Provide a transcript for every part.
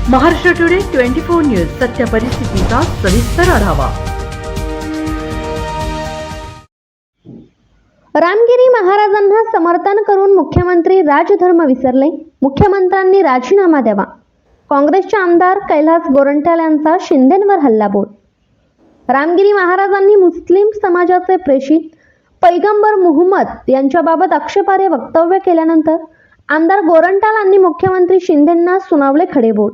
Maharashtra today 24 news सत्य परिस्थितीचा सविस्तर आढावा। रामगिरी महाराजांना समर्थन करून मुख्यमंत्री राजधर्म विसरले, मुख्यमंत्र्यांनी राजीनामा द्यावा। काँग्रेसचे आमदार कैलास गोरंट्याल यांचा शिंदेंवर हल्लाबोल। रामगिरी महाराजांनी मुस्लिम समाजाचे प्रेषित पैगंबर मुहम्मद यांच्याबाबत आक्षेपार्ह वक्तव्य केल्यानंतर आमदार गोरंट्याल यांनी मुख्यमंत्री शिंदेंना सुनावले खडेबोल।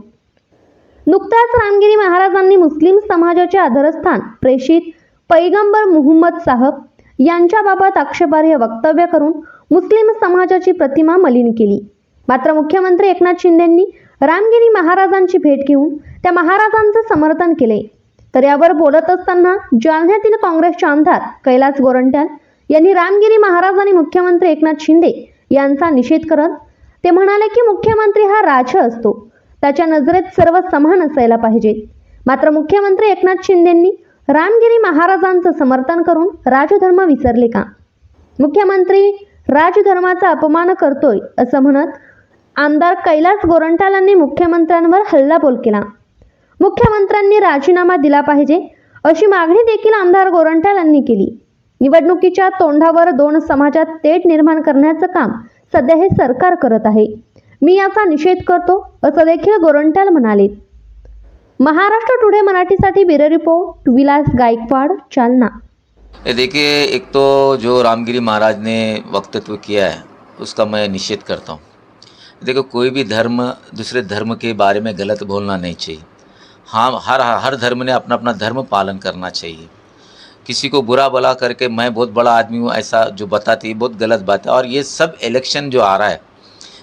नुकत्याच रामगिरी महाराजांनी मुस्लिम समाजाचे आदरस्थान प्रेषित पैगंबर मुहम्मद साहब यांच्याबाबत आक्षेपार्ह वक्तव्य करून मुस्लिम समाजाची प्रतिमा मलिन केली। मात्र मुख्यमंत्री एकनाथ शिंदेंनी रामगिरी महाराजांची भेट घेऊन त्या महाराजांचे समर्थन केले। तर यावर बोलत असताना जालन्यातील काँग्रेसचे आमदार कैलास गोरंट्याल यांनी रामगिरी महाराज आणि मुख्यमंत्री एकनाथ शिंदे यांचा निषेध करत ते म्हणाले की मुख्यमंत्री हा राजा असतो, त्याच्या नजरेत सर्व समान असायला पाहिजे। मात्र मुख्यमंत्री एकनाथ शिंदेंनी रामगिरी महाराजांचं समर्थन करून राजधर्म विसरले का? मुख्यमंत्री राजधर्माचा अपमान करतोय असं म्हणत आमदार कैलास गोरंट्याल यांनी मुख्यमंत्र्यांवर हल्लाबोल केला। मुख्यमंत्र्यांनी राजीनामा दिला पाहिजे अशी मागणी देखील आमदार गोरंट्याल यांनी केली। निवडणुकीच्या तोंडावर दोन समाजात तेढ निर्माण करण्याचं काम सध्या हे सरकार करत आहे, मी याचा निषेध करतो असं देखील गोरंट्याल म्हणाले। महाराष्ट्र टुडे मराठीसाठी ब्युरो रिपोर्ट विलास गायकवाड, जालना। देखिए, एक तो जो रामगिरी महाराज ने वक्तव्य किया है उसका मैं निषेध करता हूँ। देखो, कोई भी धर्म दूसरे धर्म के बारे में गलत बोलना नहीं चाहिए। हाँ, हर धर्म ने अपना अपना धर्म पालन करना चाहिए। किसी को बुरा भला करके मैं बहुत बड़ा आदमी हूँ ऐसा जो बताती है, बहुत गलत बात है। और ये सब इलेक्शन जो आ रहा है,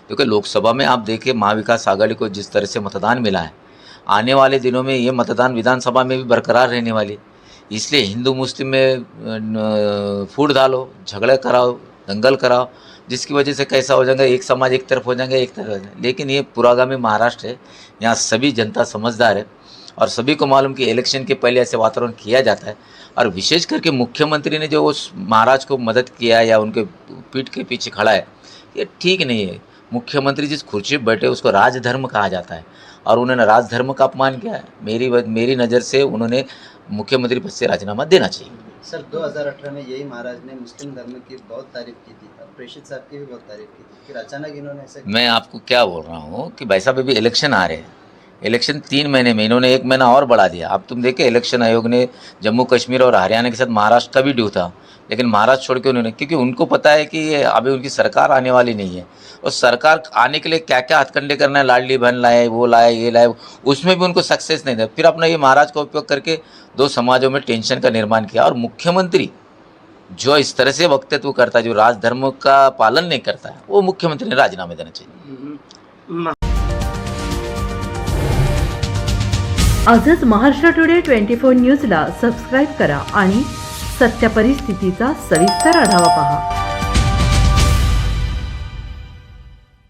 क्योंकि लोकसभा में आप देखिए महाविकास आघाड़ी को जिस तरह से मतदान मिला है, आने वाले दिनों में ये मतदान विधानसभा में भी बरकरार रहने वाली है। इसलिए हिंदू मुस्लिम में फूट डालो, झगड़े कराओ, दंगल कराओ, जिसकी वजह से कैसा हो जाएगा, एक समाज एक तरफ हो जाएगा, एक तरफ हो जाएगा। लेकिन ये पुरागामी महाराष्ट्र है, यहाँ सभी जनता समझदार है और सभी को मालूम कि इलेक्शन के पहले ऐसे वातावरण किया जाता है। और विशेष करके मुख्यमंत्री ने जो उस महाराज को मदद किया है या उनके पीठ के पीछे खड़ा है, ये ठीक नहीं है। मुख्यमंत्री जिस कुर्सी पर बैठे उसको राजधर्म कहा जाता है और उन्होंने राजधर्म का अपमान किया है। मेरी नज़र से उन्होंने मुख्यमंत्री पद से राजीनामा देना चाहिए। सर, 2018 में यही महाराज ने मुस्लिम धर्म की बहुत तारीफ की थी और प्रेषित साहब की भी बहुत तारीफ की थी, फिर अचानक इन्होंने ऐसा। मैं आपको क्या बोल रहा हूँ कि भाई साहब अभी इलेक्शन आ रहे हैं, इलेक्शन 3 महीने में इन्होंने 1 महीना और बढ़ा दिया। अब तुम देखिए, इलेक्शन आयोग ने जम्मू कश्मीर और हरियाणा के साथ महाराष्ट्र का भी ड्यू था, लेकिन महाराष्ट्र छोड़ के उन्होंने, क्योंकि उनको पता है कि ये अभी उनकी सरकार आने वाली नहीं है और सरकार आने के लिए क्या क्या हथकंडे करना है, लाडली बहन लाए, वो लाए, ये लाए, उसमें भी उनको सक्सेस नहीं था। फिर अपना ये महाराज का उपयोग करके दो समाजों में टेंशन का निर्माण किया। और मुख्यमंत्री जो इस तरह से वक्तव्य करता है, जो राजधर्म का पालन नहीं करता है, वो मुख्यमंत्री ने राजीनामा देना चाहिए। आजच महाराष्ट्र टुडे 24 न्यूजला सबस्क्राईब करा आणि सत्य परिस्थितीचा सविस्तर आढावा पहा।